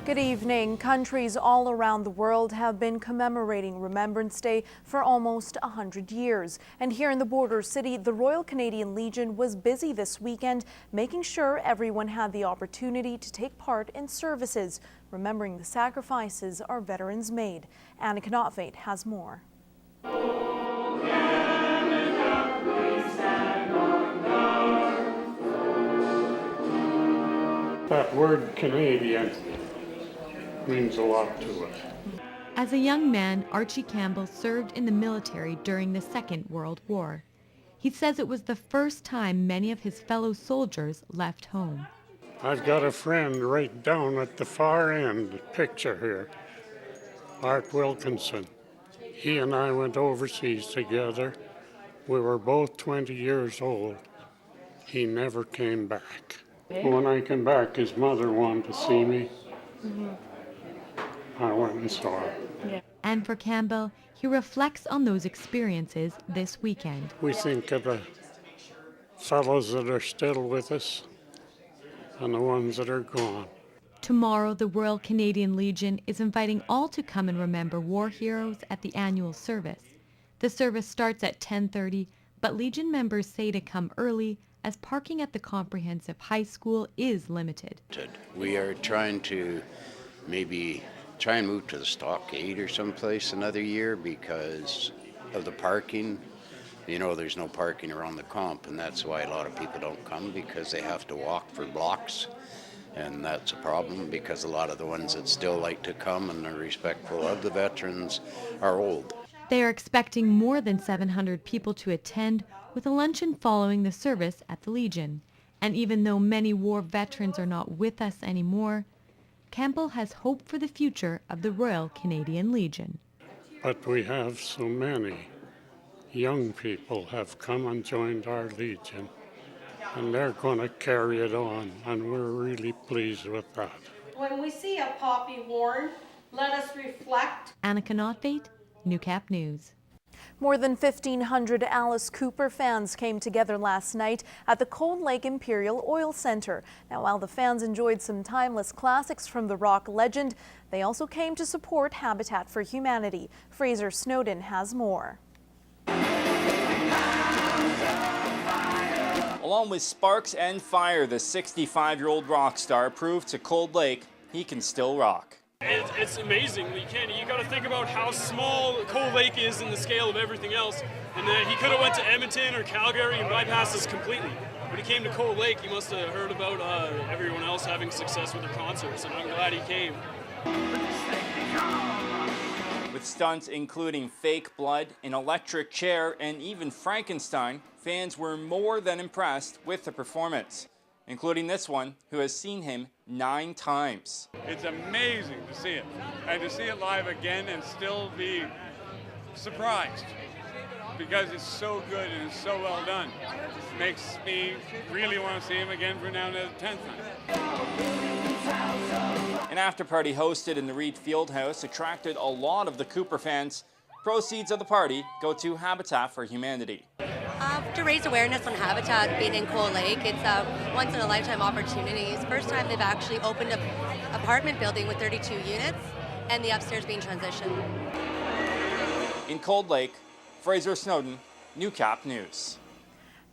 Good evening. Countries all around the world have been commemorating Remembrance Day for almost 100 years. And here in the border city, the Royal Canadian Legion was busy this weekend, making sure everyone had the opportunity to take part in services, remembering the sacrifices our veterans made. Anna Knotfate has more. That word Canadian means a lot to us. As a young man, Archie Campbell served in the military during the Second World War. He says it was the first time many of his fellow soldiers left home. I've got a friend right down at the far end, picture here, Art Wilkinson. He and I went overseas together. We were both 20 years old. He never came back. When I came back, his mother wanted to see me. I went and saw her. And for Campbell, he reflects on those experiences this weekend. We think of the fellows that are still with us and the ones that are gone. Tomorrow, the Royal Canadian Legion is inviting all to come and remember war heroes at the annual service. The service starts at 10:30, but Legion members say to come early as parking at the comprehensive high school is limited. We are trying to maybe try and move to the stockade or someplace another year because of the parking. You know, there's no parking around the comp, and that's why a lot of people don't come, because they have to walk for blocks. And that's a problem because a lot of the ones that still like to come and are respectful of the veterans are old. They are expecting more than 700 people to attend, with a luncheon following the service at the Legion. And even though many war veterans are not with us anymore, Campbell has hope for the future of the Royal Canadian Legion. But we have so many young people have come and joined our Legion, and they're going to carry it on, and we're really pleased with that. When we see a poppy worn, let us reflect. Anna Knotfate, Newcap News. More than 1,500 Alice Cooper fans came together last night at the Cold Lake Imperial Oil Centre. Now, while the fans enjoyed some timeless classics from the rock legend, they also came to support Habitat for Humanity. Fraser Snowden has more. Along with sparks and fire, the 65-year-old rock star proved to Cold Lake he can still rock. It's amazing. You got to think about how small Cold Lake is in the scale of everything else, and that he could have went to Edmonton or Calgary and bypassed us completely. When he came to Cold Lake, he must have heard about everyone else having success with their concerts, and I'm glad he came. With stunts including fake blood, an electric chair, and even Frankenstein, fans were more than impressed with the performance, including this one, who has seen him 9 times. It's amazing to see it, and to see it live again and still be surprised, because it's so good and it's so well done. Makes me really want to see him again for now the 10th time. An after-party hosted in the Reed Fieldhouse attracted a lot of the Cooper fans. Proceeds of the party go to Habitat for Humanity. To raise awareness on Habitat being in Cold Lake. It's a once-in-a-lifetime opportunity. It's the first time they've actually opened an apartment building with 32 units, and the upstairs being transitioned. In Cold Lake, Fraser Snowden, Newcap News.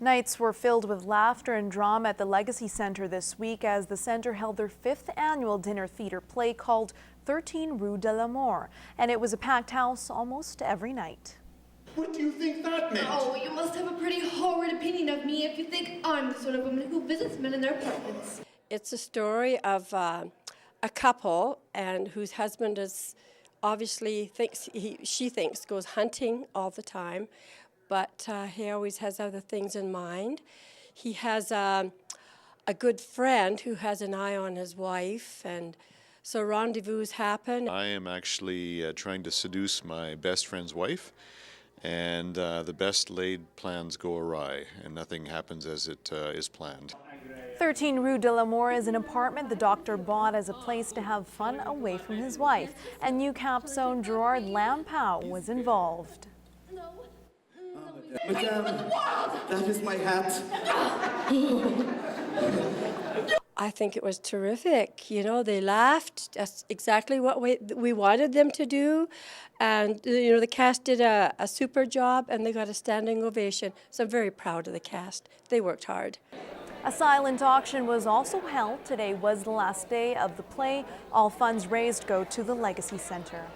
Nights were filled with laughter and drama at the Legacy Centre this week as the centre held their 5th annual dinner theatre play called 13 Rue de l'Amour, and it was a packed house almost every night. What do you think that meant? Oh, you must have a pretty horrid opinion of me if you think I'm the sort of woman who visits men in their apartments. It's a story of a couple and whose husband is obviously she thinks goes hunting all the time, but he always has other things in mind. He has a good friend who has an eye on his wife, and so rendezvous happen. I am actually trying to seduce my best friend's wife, and the best laid plans go awry, and nothing happens as it is planned. 13 Rue de l'Amour is an apartment the doctor bought as a place to have fun away from his wife, and Newcap's own Gerard Lampow was involved. Madame, that is my hat. I think it was terrific. You know, they laughed. That's exactly what we wanted them to do. And, you know, the cast did a super job and they got a standing ovation. So I'm very proud of the cast. They worked hard. A silent auction was also held. Today was the last day of the play. All funds raised go to the Legacy Center.